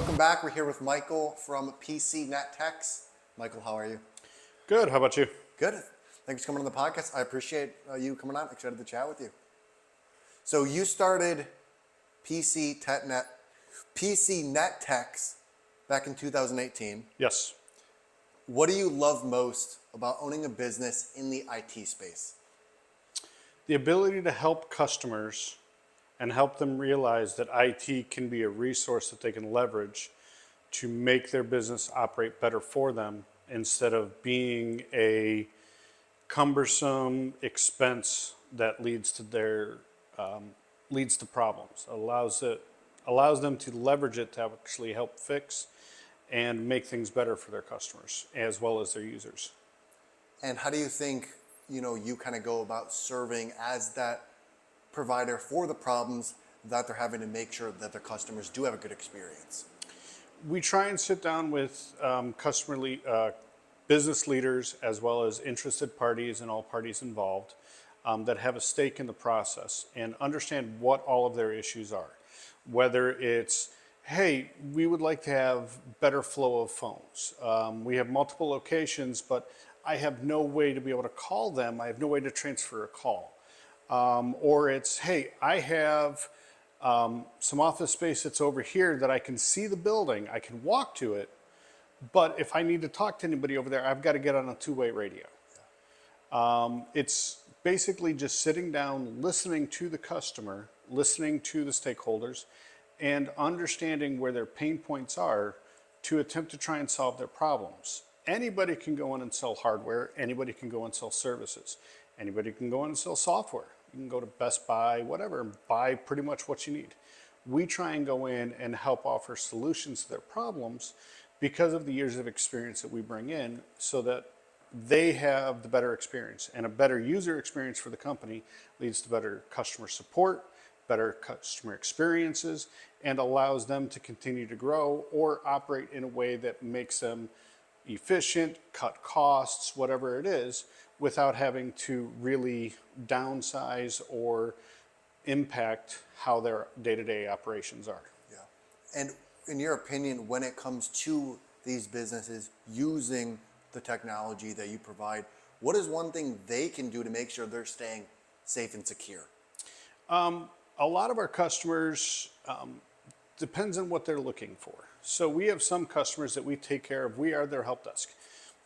Welcome back. We're here with Michael from PC Net Techs. Michael, how are you? Good. How about you? Good. Thanks for coming on the podcast. I appreciate you coming on. Excited to chat with you. So you started PC Net Techs back in 2018. Yes. What do you love most about owning a business in the IT space? The ability to help customers and help them realize that IT can be a resource that they can leverage to make their business operate better for them instead of being a cumbersome expense that leads to problems. Allows them to leverage it to actually help fix and make things better for their customers as well as their users. And how do you think, you kind of go about serving as that provider for the problems that they're having to make sure that their customers do have a good experience? We try and sit down with business leaders as well as interested parties and all parties involved that have a stake in the process and understand what all of their issues are. Whether it's, hey, we would like to have better flow of phones. We have multiple locations, but I have no way to be able to call them. I have no way to transfer a call. Or it's, hey, I have some office space that's over here that I can see the building, I can walk to it, but if I need to talk to anybody over there, I've got to get on a two-way radio. It's basically just sitting down, listening to the customer, listening to the stakeholders, and understanding where their pain points are to attempt to try and solve their problems. Anybody can go in and sell hardware, anybody can go and sell services, anybody can go in and sell software. You can go to Best Buy, whatever, and buy pretty much what you need. We try and go in and help offer solutions to their problems because of the years of experience that we bring in so that they have the better experience. And a better user experience for the company leads to better customer support, better customer experiences, and allows them to continue to grow or operate in a way that makes them efficient, cut costs, whatever it is, without having to really downsize or impact how their day-to-day operations are. Yeah. And in your opinion, when it comes to these businesses using the technology that you provide, what is one thing they can do to make sure they're staying safe and secure? A lot of our customers, depends on what they're looking for. So we have some customers that we take care of. We are their help desk.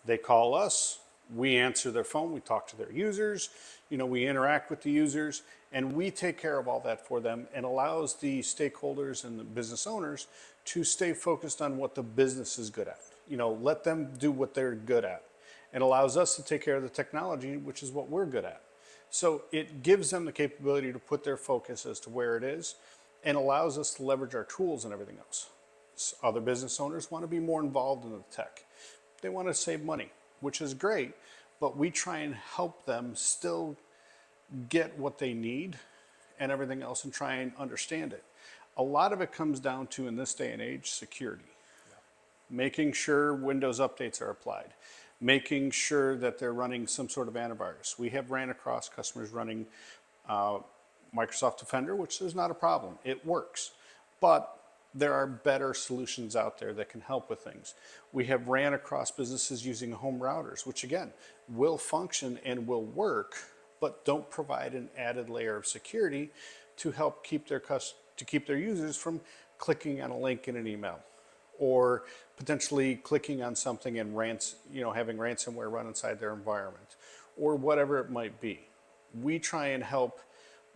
They call us, we answer their phone, we talk to their users, we interact with the users, and we take care of all that for them and allows the stakeholders and the business owners to stay focused on what the business is good at. Let them do what they're good at, and allows us to take care of the technology, which is what we're good at. So it gives them the capability to put their focus as to where it is and allows us to leverage our tools and everything else. Other business owners want to be more involved in the tech. They want to save money, which is great, but we try and help them still get what they need and everything else and try and understand it. A lot of it comes down to, in this day and age, security. Yeah. Making sure Windows updates are applied. Making sure that they're running some sort of antivirus. We have ran across customers running Microsoft Defender, which is not a problem. It works. But there are better solutions out there that can help with things. We have ran across businesses using home routers, which again, will function and will work, but don't provide an added layer of security to help keep their users from clicking on a link in an email or potentially clicking on something and having ransomware run inside their environment or whatever it might be. We try and help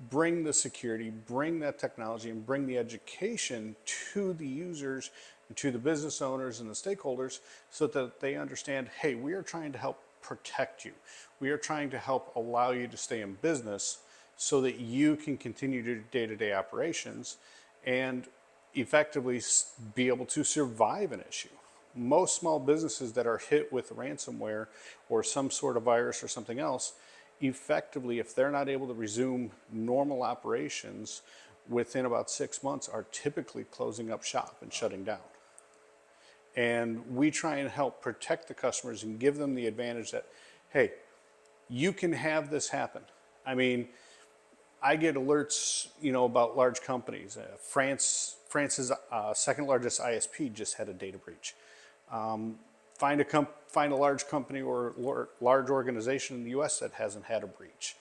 bring the security, bring that technology, and bring the education to the users, and to the business owners and the stakeholders so that they understand, hey, we are trying to help protect you. We are trying to help allow you to stay in business so that you can continue your day-to-day operations and effectively be able to survive an issue. Most small businesses that are hit with ransomware or some sort of virus or something else, effectively, if they're not able to resume normal operations within about 6 months, are typically closing up shop and shutting down. And we try and help protect the customers and give them the advantage that, hey, you can have this happen. I mean, I get alerts, about large companies. France's second largest ISP just had a data breach. Find a large company or large organization in the U.S. that hasn't had a breach.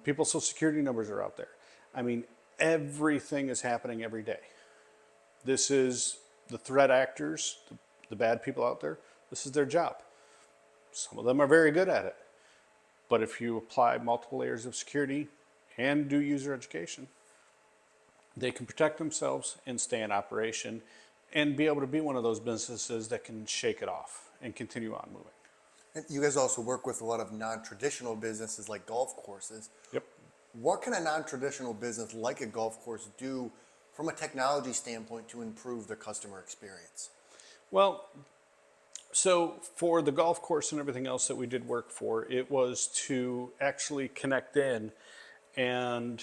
People's social security numbers are out there. I mean, everything is happening every day. This is the threat actors, the bad people out there. This is their job. Some of them are very good at it. But if you apply multiple layers of security and do user education, they can protect themselves and stay in operation and be able to be one of those businesses that can shake it off and continue on moving. And you guys also work with a lot of non-traditional businesses like golf courses. Yep. What can a non-traditional business like a golf course do from a technology standpoint to improve the customer experience? Well, so for the golf course and everything else that we did work for, it was to actually connect in and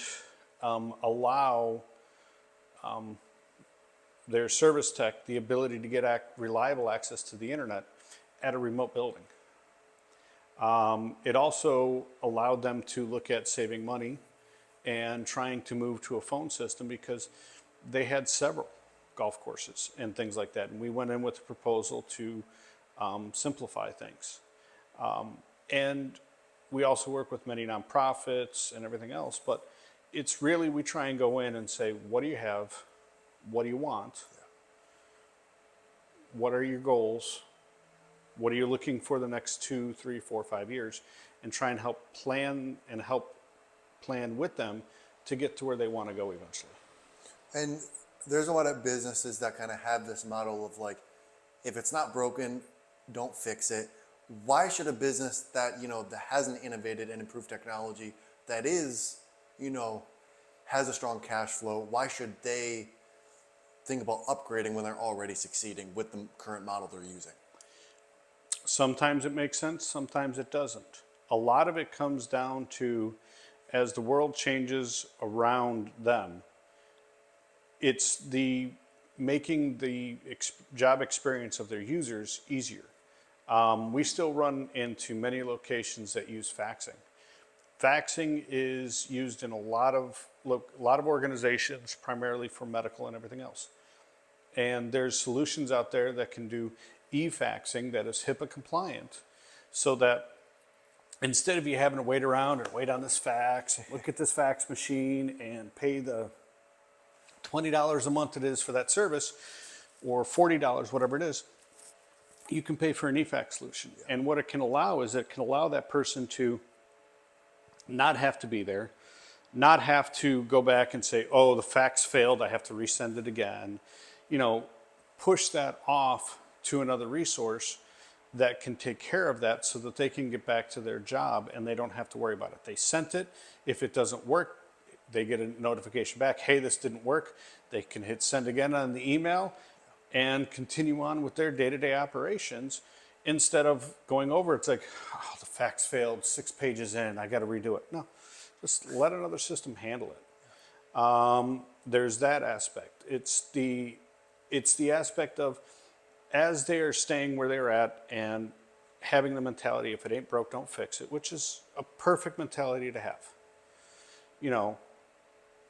allow their service tech the ability to get reliable access to the internet at a remote building. It also allowed them to look at saving money and trying to move to a phone system because they had several golf courses and things like that. And we went in with a proposal to simplify things. And we also work with many nonprofits and everything else, but it's really, we try and go in and say, what do you have? What do you want? What are your goals? What are you looking for the next 2, 3, 4, 5 years? And try and help plan with them to get to where they want to go eventually. And there's a lot of businesses that kind of have this model of like, if it's not broken, don't fix it. Why should a business that, that hasn't innovated and improved technology, that is, has a strong cash flow, why should they think about upgrading when they're already succeeding with the current model they're using? Sometimes it makes sense, sometimes it doesn't. A lot of it comes down to, as the world changes around them, it's the making the job experience of their users easier. We still run into many locations that use faxing. Faxing is used in a lot of organizations, primarily for medical and everything else. And there's solutions out there that can do e-faxing that is HIPAA compliant, so that instead of you having to wait around and wait on this fax, look at this fax machine and pay the $20 a month it is for that service, or $40, whatever it is, you can pay for an e-fax solution. And what it can allow is it can allow that person to not have to be there, not have to go back and say, oh, the fax failed, I have to resend it again. Push that off to another resource that can take care of that so that they can get back to their job and they don't have to worry about it. They sent it. If it doesn't work, they get a notification back, hey, this didn't work. They can hit send again on the email and continue on with their day-to-day operations instead of going over. It's like, oh, the fax failed 6 pages in, I got to redo it. No, just let another system handle it. There's that aspect. It's the aspect of, as they are staying where they're at and having the mentality, if it ain't broke, don't fix it, which is a perfect mentality to have.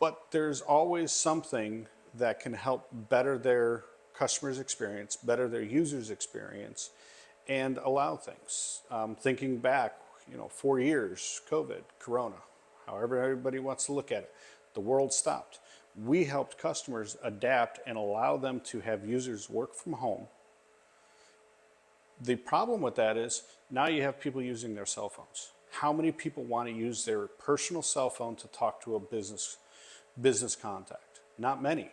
But there's always something that can help better their customers' experience, better their users' experience, and allow things. Thinking back, 4 years, COVID, Corona, however everybody wants to look at it, the world stopped. We helped customers adapt and allow them to have users work from home. The problem with that is now you have people using their cell phones. How many people want to use their personal cell phone to talk to a business contact? Not many.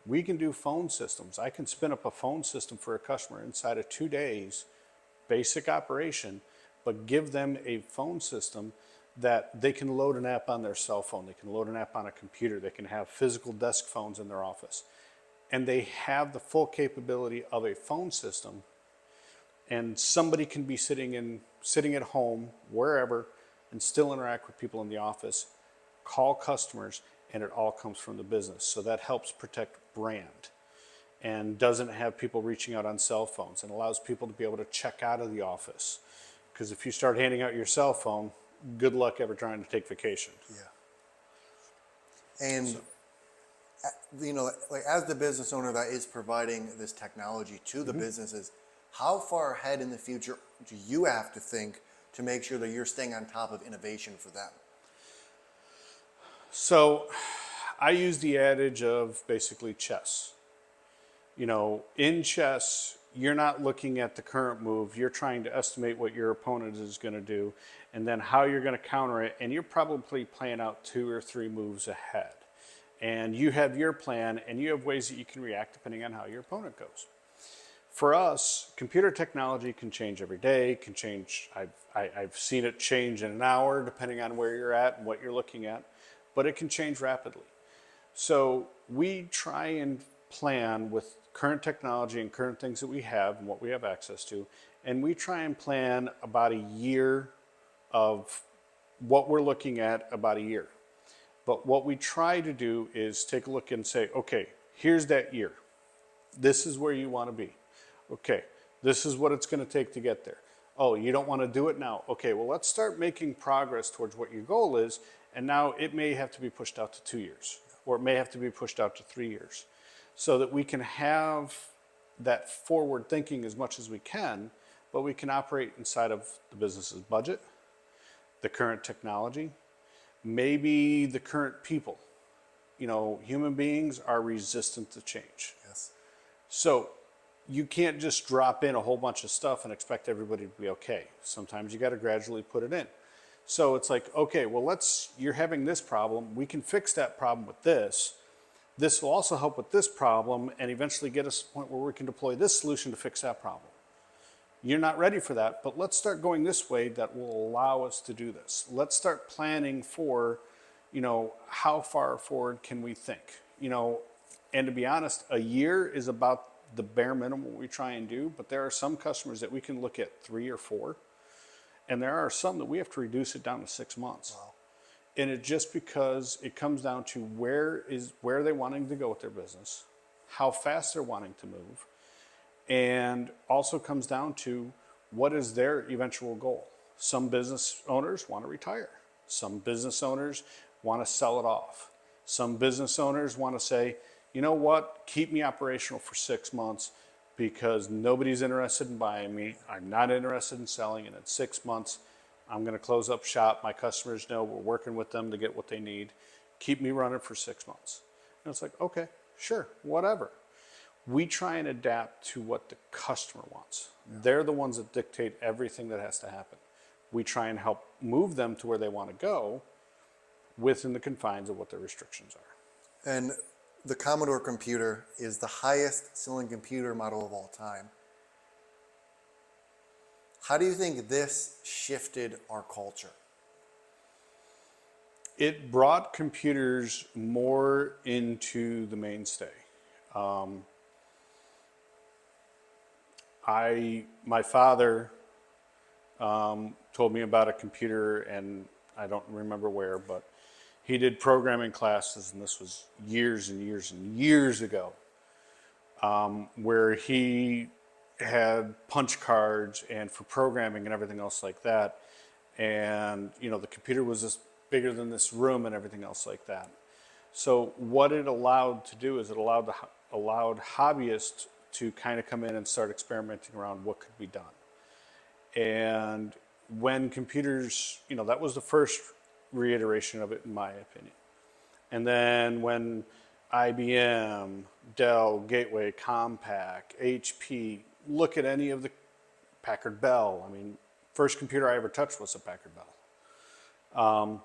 We can do phone systems. I can spin up a phone system for a customer inside of 2 days, basic operation, but give them a phone system that they can load an app on their cell phone. They can load an app on a computer. They can have physical desk phones in their office. And they have the full capability of a phone system. And somebody can be sitting at home, wherever, and still interact with people in the office, call customers, and it all comes from the business. So that helps protect brand and doesn't have people reaching out on cell phones, and allows people to be able to check out of the office. Because if you start handing out your cell phone, good luck ever trying to take vacation. Yeah. And like as the business owner that is providing this technology to the businesses, how far ahead in the future do you have to think to make sure that you're staying on top of innovation for them? So I use the adage of basically chess. In chess, you're not looking at the current move. You're trying to estimate what your opponent is going to do and then how you're going to counter it. And you're probably playing out 2 or 3 moves ahead. And you have your plan and you have ways that you can react depending on how your opponent goes. For us, computer technology can change every day, can change. I've seen it change in an hour depending on where you're at and what you're looking at, but it can change rapidly. So we try and plan with current technology and current things that we have and what we have access to, and we try and plan about a year of what we're looking at about a year. But what we try to do is take a look and say, okay, here's that year. This is where you want to be. Okay, this is what it's going to take to get there. Oh, you don't want to do it now. Okay, well, let's start making progress towards what your goal is. And now it may have to be pushed out to 2 years, or it may have to be pushed out to 3 years, so that we can have that forward thinking as much as we can, but we can operate inside of the business's budget, the current technology, maybe the current people. Human beings are resistant to change. Yes. So you can't just drop in a whole bunch of stuff and expect everybody to be okay. Sometimes you got to gradually put it in. So it's like, okay, well, you're having this problem. We can fix that problem with this. This will also help with this problem and eventually get us to the point where we can deploy this solution to fix that problem. You're not ready for that, but let's start going this way that will allow us to do this. Let's start planning for, how far forward can we think? And to be honest, a year is about the bare minimum we try and do, but there are some customers that we can look at 3 or 4, and there are some that we have to reduce it down to 6 months. Wow. And it just because it comes down to where are they wanting to go with their business, how fast they're wanting to move, and also comes down to what is their eventual goal. Some business owners want to retire. Some business owners want to sell it off. Some business owners want to say, you know what, keep me operational for 6 months because nobody's interested in buying me. I'm not interested in selling, and in 6 months, I'm going to close up shop. My customers know we're working with them to get what they need. Keep me running for 6 months. And it's like, okay, sure, whatever. We try and adapt to what the customer wants. Yeah. They're the ones that dictate everything that has to happen. We try and help move them to where they want to go within the confines of what their restrictions are. And the Commodore computer is the highest selling computer model of all time. How do you think this shifted our culture? It brought computers more into the mainstay. My father told me about a computer, and I don't remember where, but he did programming classes, and this was years and years and years ago, where he had punch cards and for programming and everything else like that. And, the computer was just bigger than this room and everything else like that. So what it allowed to do is it allowed hobbyists to kind of come in and start experimenting around what could be done. And when computers, that was the first reiteration of it, in my opinion. And then when IBM, Dell, Gateway, Compaq, HP, look at any of the Packard Bell. First computer I ever touched was a Packard Bell.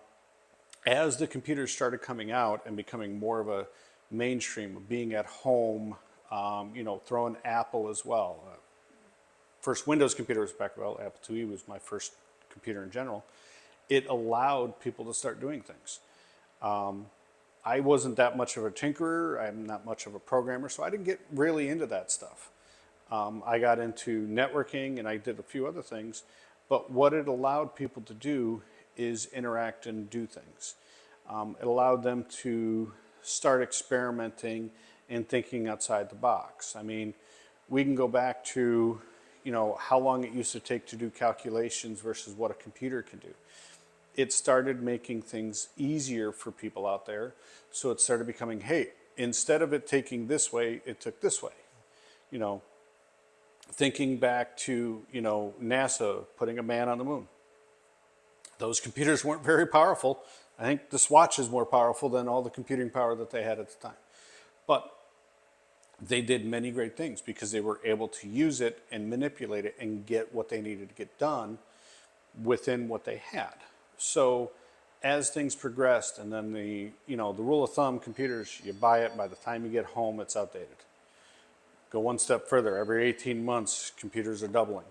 As the computers started coming out and becoming more of a mainstream of being at home, throwing Apple as well. First Windows computer was Packard Bell. Apple IIe was my first computer in general. It allowed people to start doing things. I wasn't that much of a tinkerer. I'm not much of a programmer, so I didn't get really into that stuff. I got into networking and I did a few other things, but what it allowed people to do is interact and do things. It allowed them to start experimenting and thinking outside the box. We can go back to, how long it used to take to do calculations versus what a computer can do. it started making things easier for people out there. So it started becoming, hey, instead of it taking this way, it took this way. You know, thinking back to, NASA putting a man on the moon. Those computers weren't very powerful. I think this watch is more powerful than all the computing power that they had at the time. But they did many great things because they were able to use it and manipulate it and get what they needed to get done within what they had. So as things progressed, and then the rule of thumb, computers, you buy it, by the time you get home, it's outdated. Go one step further, every 18 months, computers are doubling.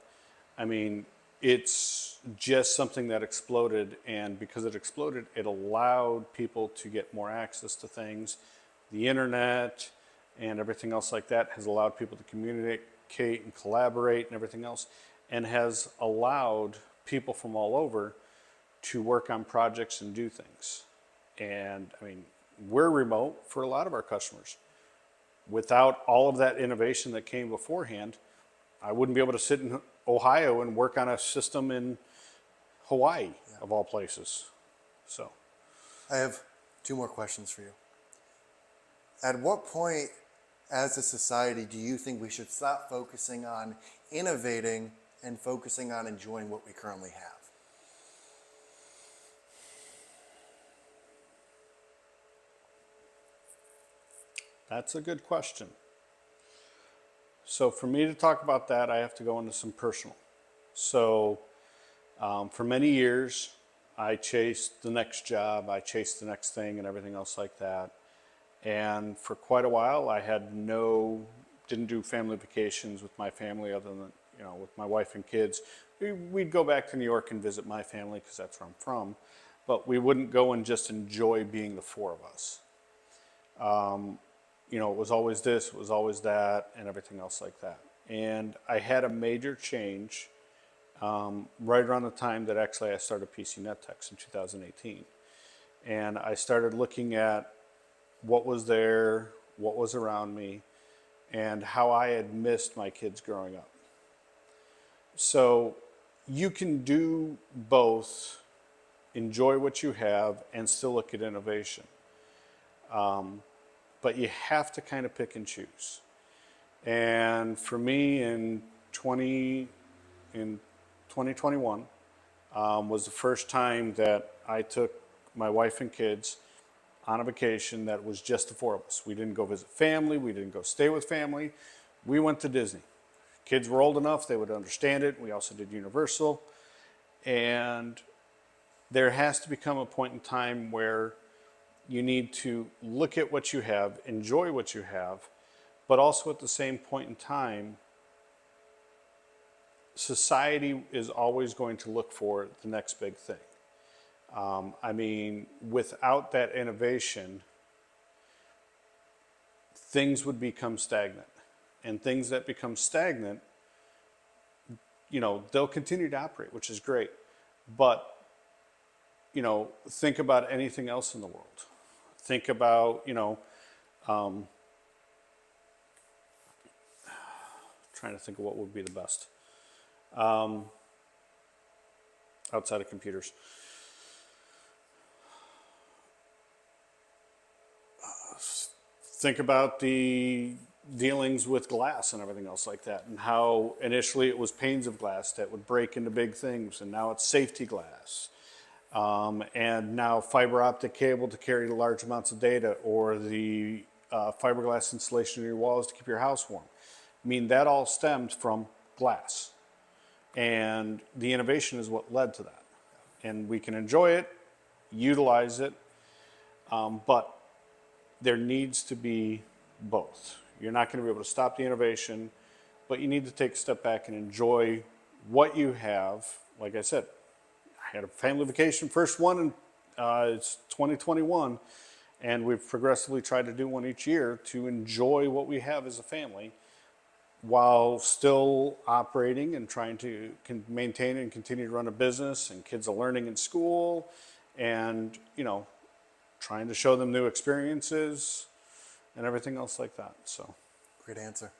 I mean, it's just something that exploded, and because it exploded, it allowed people to get more access to things. The internet and everything else like that has allowed people to communicate and collaborate and everything else, and has allowed people from all over to work on projects and do things. And I mean, we're remote for a lot of our customers. Without all of that innovation that came beforehand, I wouldn't be able to sit in Ohio and work on a system in Hawaii, of all places. So, I have 2 more questions for you. At what point as a society do you think we should stop focusing on innovating and focusing on enjoying what we currently have? that's a good question. So for me to talk about that, I have to go into some personal. So for many years, I chased the next job, I chased the next thing and everything else like that. And for quite a while, I had didn't do family vacations with my family other than, with my wife and kids. We'd go back to New York and visit my family because that's where I'm from. But we wouldn't go and just enjoy being the 4 of us. It was always this, it was always that, and everything else like that. And I had a major change right around the time that actually I started PC NetTechs in 2018. And I started looking at what was there, what was around me, and how I had missed my kids growing up. So you can do both, enjoy what you have, and still look at innovation. But you have to kind of pick and choose. And for me, in 2021 was the first time that I took my wife and kids on a vacation that was just the 4 of us. We didn't go visit family. We didn't go stay with family. We went to Disney. Kids were old enough, they would understand it. We also did Universal. And there has to become a point in time where you need to look at what you have, enjoy what you have, but also at the same point in time, society is always going to look for the next big thing. Without that innovation, things would become stagnant. And things that become stagnant, they'll continue to operate, which is great. But, think about anything else in the world. Think about, trying to think of what would be the best outside of computers. Think about the dealings with glass and everything else like that, and how initially it was panes of glass that would break into big things, and now it's safety glass. And now fiber optic cable to carry large amounts of data, or the fiberglass insulation in your walls to keep your house warm. That all stemmed from glass. And the innovation is what led to that. And we can enjoy it, utilize it, but there needs to be both. You're not going to be able to stop the innovation, but you need to take a step back and enjoy what you have. Like I said, I had a family vacation, first one, and it's 2021, and we've progressively tried to do one each year to enjoy what we have as a family while still operating and trying to maintain and continue to run a business, and kids are learning in school, and trying to show them new experiences and everything else like that. So Great answer.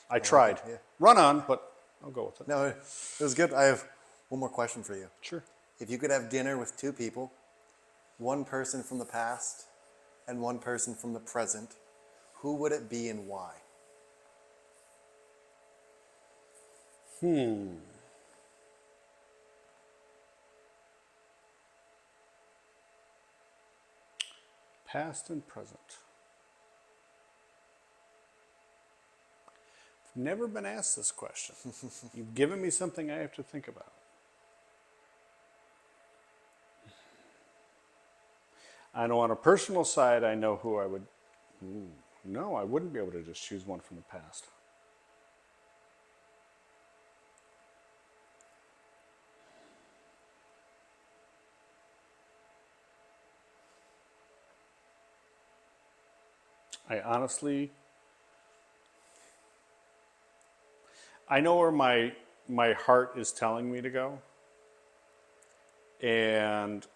I tried. Like it, yeah. Run on, but I'll go with it. No, it was good. I have one more question for you. Sure. If you could have dinner with two people, one person from the past and one person from the present, who would it be and why? Past and present. I've never been asked this question. You've given me something I have to think about. I know on a personal side, I know who I would. No, I wouldn't be able to just choose one from the past. I honestly, I know where my heart is telling me to go, and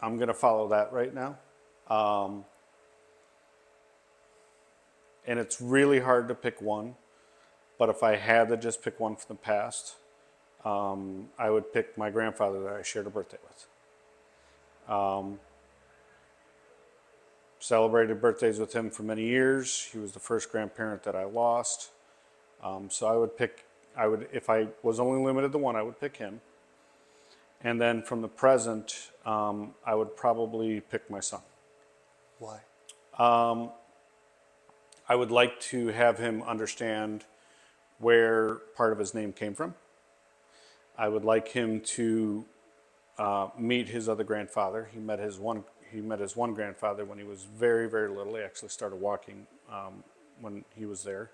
I'm going to follow that right now. And it's really hard to pick one, but if I had to just pick one from the past, I would pick my grandfather that I shared a birthday with. Celebrated birthdays with him for many years. He was the first grandparent that I lost. So if I was only limited to one, I would pick him. And then from the present, I would probably pick my son. Why? I would like to have him understand where part of his name came from. I would like him to meet his other grandfather. He met his one grandfather when he was very, very little. He actually started walking when he was there.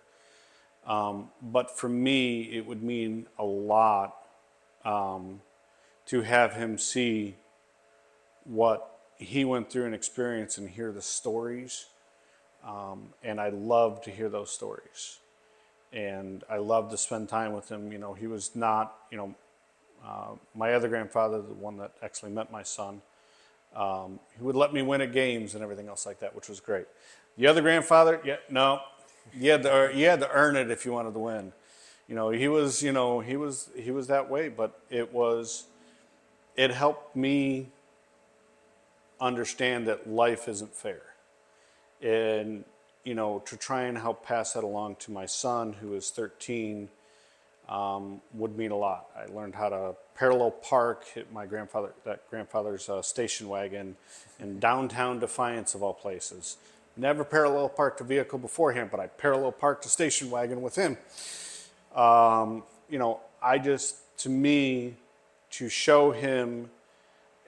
But for me, it would mean a lot to have him see what he went through and experience and hear the stories. And I love to hear those stories. And I love to spend time with him. You know, he was not, my other grandfather, the one that actually met my son, he would let me win at games and everything else like that, which was great. The other grandfather, you had to earn it if you wanted to win. He was that way, but it helped me understand that life isn't fair. And, to try and help pass that along to my son, who is 13, would mean a lot. I learned how to parallel park, hit my grandfather's station wagon in downtown Defiance of all places. Never parallel parked a vehicle beforehand, but I parallel parked a station wagon with him. To me, to show him,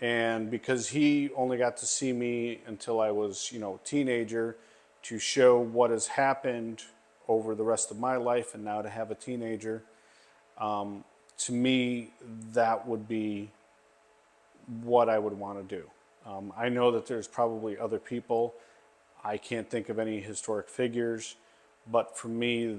and because he only got to see me until I was, a teenager, to show what has happened over the rest of my life and now to have a teenager, to me, that would be what I would want to do. I know that there's probably other people. I can't think of any historic figures, but for me,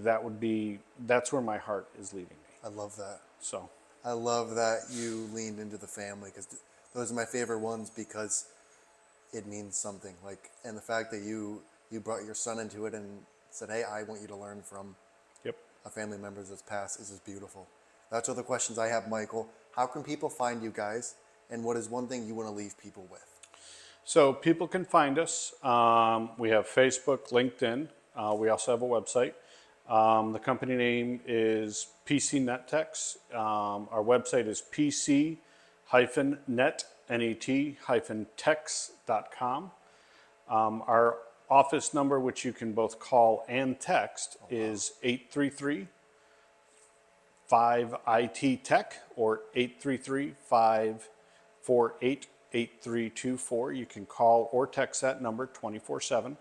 that's where my heart is leading me. I love that. So I love that you leaned into the family, because those are my favorite ones, because it means something. And the fact that you brought your son into it and said, hey, I want you to learn from a family member that's passed is just beautiful. That's all the questions I have, Michael. How can people find you guys, and what is one thing you want to leave people with? So people can find us. We have Facebook, LinkedIn. We also have a website. The company name is PC NetTechs. Our website is pc-net-techs.com. Our office number, which you can both call and text, is 833-5IT-TECH or 833-548-8324. You can call or text that number 24/7.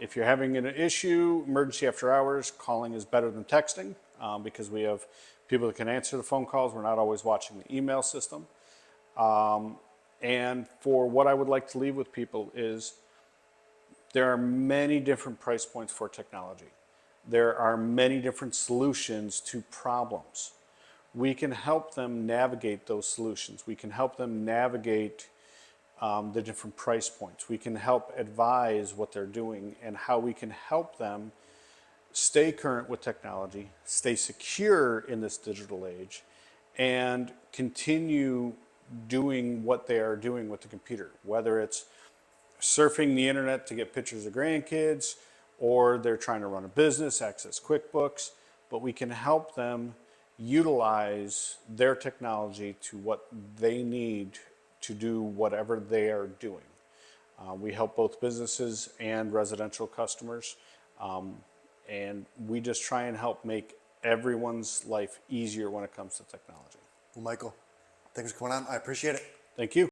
If you're having an issue, emergency after hours, calling is better than texting because we have people that can answer the phone calls. We're not always watching the email system. And for what I would like to leave with people is there are many different price points for technology. There are many different solutions to problems. We can help them navigate those solutions. We can help them navigate the different price points. We can help advise what they're doing and how we can help them stay current with technology, stay secure in this digital age, and continue doing what they are doing with the computer, whether it's surfing the internet to get pictures of grandkids, or they're trying to run a business, access QuickBooks, but we can help them utilize their technology to what they need to do whatever they are doing. We help both businesses and residential customers, and we just try and help make everyone's life easier when it comes to technology. Well, Michael, thanks for coming on. I appreciate it. Thank you.